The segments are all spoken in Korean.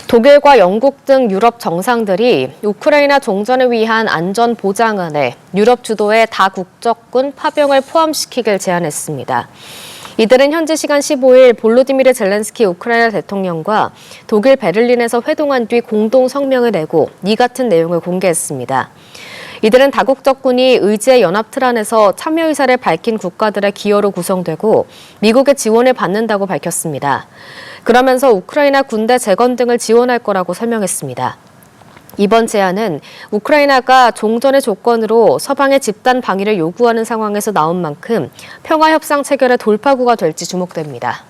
독일과 영국 등 유럽 정상들이 우크라이나 종전을 위한 안전 보장안에 유럽 주도의 다국적군 파병을 포함시키길 제안했습니다. 이들은 현지 시간 15일 볼로디미르 젤렌스키 우크라이나 대통령과 독일 베를린에서 회동한 뒤 공동 성명을 내고 이 같은 내용을 공개했습니다. 이들은 다국적군이 의지의 연합 틀 안에서 참여 의사를 밝힌 국가들의 기여로 구성되고 미국의 지원을 받는다고 밝혔습니다. 그러면서 우크라이나 군대 재건 등을 지원할 거라고 설명했습니다. 이번 제안은 우크라이나가 종전의 조건으로 서방의 집단 방위를 요구하는 상황에서 나온 만큼 평화협상 체결의 돌파구가 될지 주목됩니다.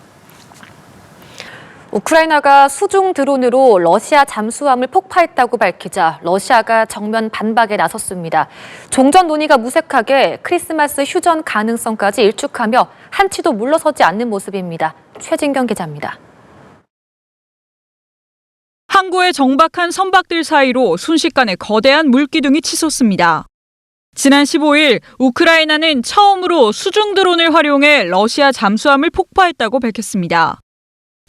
우크라이나가 수중 드론으로 러시아 잠수함을 폭파했다고 밝히자 러시아가 정면 반박에 나섰습니다. 종전 논의가 무색하게 크리스마스 휴전 가능성까지 일축하며 한치도 물러서지 않는 모습입니다. 최진경 기자입니다. 항구의 정박한 선박들 사이로 순식간에 거대한 물기둥이 치솟습니다. 지난 15일 우크라이나는 처음으로 수중 드론을 활용해 러시아 잠수함을 폭파했다고 밝혔습니다.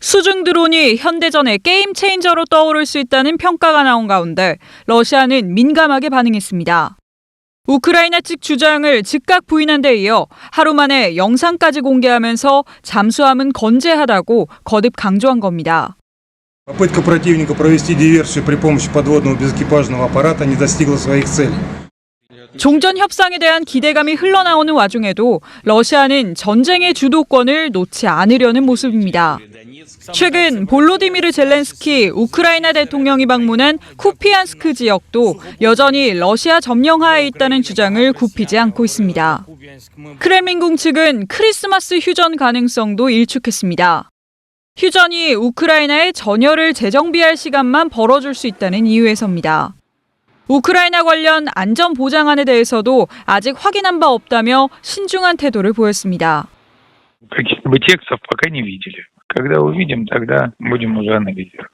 수중 드론이 현대전의 게임 체인저로 떠오를 수 있다는 평가가 나온 가운데 러시아는 민감하게 반응했습니다. 우크라이나 측 주장을 즉각 부인한 데 이어 하루 만에 영상까지 공개하면서 잠수함은 건재하다고 거듭 강조한 겁니다. Попытка противника провести диверсию при помощи подводного безэкипажного аппарата не достигла своих целей. 종전 협상에 대한 기대감이 흘러나오는 와중에도 러시아는 전쟁의 주도권을 놓지 않으려는 모습입니다. 최근 볼로디미르 젤렌스키 우크라이나 대통령이 방문한 쿠피안스크 지역도 여전히 러시아 점령하에 있다는 주장을 굽히지 않고 있습니다. 크렘린궁 측은 크리스마스 휴전 가능성도 일축했습니다. 휴전이 우크라이나의 전열을 재정비할 시간만 벌어줄 수 있다는 이유에서입니다. 우크라이나 관련 안전 보장안에 대해서도 아직 확인한 바 없다며 신중한 태도를 보였습니다. Каких-либо текстов пока не видели. Когда увидим, тогда будем уже анализировать.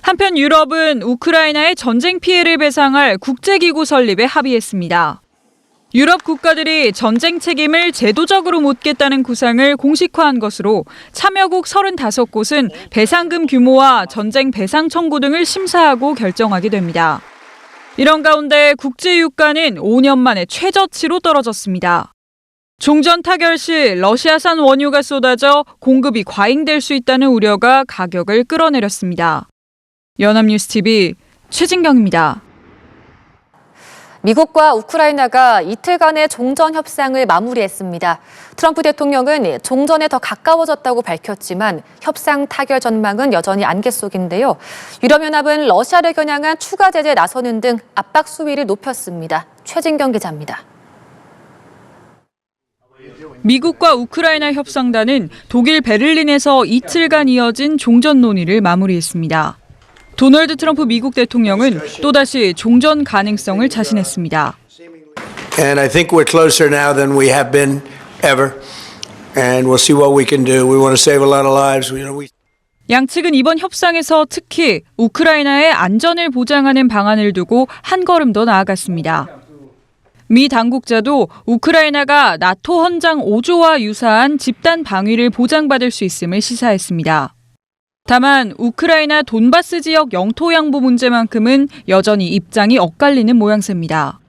한편 유럽은 우크라이나의 전쟁 피해를 배상할 국제기구 설립에 합의했습니다. 유럽 국가들이 전쟁 책임을 제도적으로 묻겠다는 구상을 공식화한 것으로 참여국 35곳은 배상금 규모와 전쟁 배상 청구 등을 심사하고 결정하게 됩니다. 이런 가운데 국제유가는 5년 만에 최저치로 떨어졌습니다. 종전 타결 시 러시아산 원유가 쏟아져 공급이 과잉될 수 있다는 우려가 가격을 끌어내렸습니다. 연합뉴스TV 최진경입니다. 미국과 우크라이나가 이틀간의 종전 협상을 마무리했습니다. 트럼프 대통령은 종전에 더 가까워졌다고 밝혔지만 협상 타결 전망은 여전히 안개 속인데요. 유럽연합은 러시아를 겨냥한 추가 제재에 나서는 등 압박 수위를 높였습니다. 최진경 기자입니다. 미국과 우크라이나 협상단은 독일 베를린에서 이틀간 이어진 종전 논의를 마무리했습니다. 도널드 트럼프 미국 대통령은 또다시 종전 가능성을 자신했습니다. And I think we're closer now than we have been ever. And we'll see what we can do. We want to save a lot of lives. 양측은 이번 협상에서 특히 우크라이나의 안전을 보장하는 방안을 두고 한 걸음 더 나아갔습니다. 미 당국자도 우크라이나가 나토 헌장 5조와 유사한 집단 방위를 보장받을 수 있음을 시사했습니다. 다만 우크라이나 돈바스 지역 영토 양보 문제만큼은 여전히 입장이 엇갈리는 모양새입니다.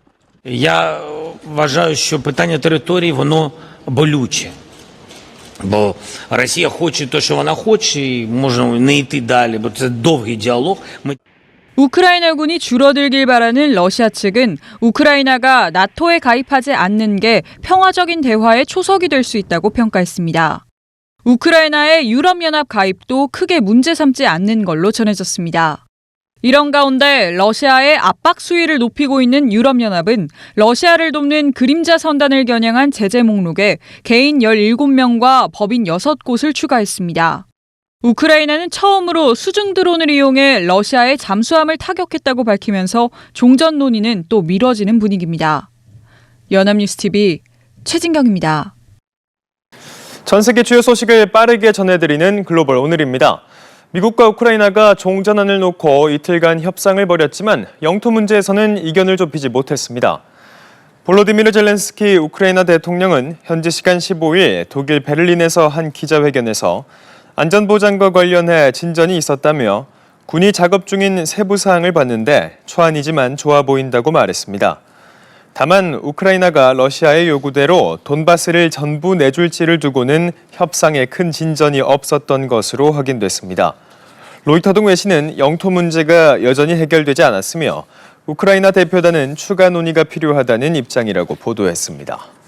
Я вважаю, що питання території воно болюче. Бо Росія хоче те, що вона хоче, і можна не йти далі, бо це довгий діалог. 우크라이나군이 줄어들길 바라는 러시아 측은 우크라이나가 나토에 가입하지 않는 게 평화적인 대화의 초석이 될 수 있다고 평가했습니다. 우크라이나의 유럽연합 가입도 크게 문제 삼지 않는 걸로 전해졌습니다. 이런 가운데 러시아의 압박 수위를 높이고 있는 유럽연합은 러시아를 돕는 그림자 선단을 겨냥한 제재 목록에 개인 17명과 법인 6곳을 추가했습니다. 우크라이나는 처음으로 수중 드론을 이용해 러시아의 잠수함을 타격했다고 밝히면서 종전 논의는 또 미뤄지는 분위기입니다. 연합뉴스TV 최진경입니다. 전 세계 주요 소식을 빠르게 전해드리는 글로벌 오늘입니다. 미국과 우크라이나가 종전안을 놓고 이틀간 협상을 벌였지만 영토 문제에서는 이견을 좁히지 못했습니다. 볼로디미르 젤렌스키 우크라이나 대통령은 현지 시간 15일 독일 베를린에서 한 기자회견에서 안전보장과 관련해 진전이 있었다며 군이 작업 중인 세부 사항을 봤는데 초안이지만 좋아 보인다고 말했습니다. 다만 우크라이나가 러시아의 요구대로 돈바스를 전부 내줄지를 두고는 협상에 큰 진전이 없었던 것으로 확인됐습니다. 로이터 등 외신은 영토 문제가 여전히 해결되지 않았으며 우크라이나 대표단은 추가 논의가 필요하다는 입장이라고 보도했습니다.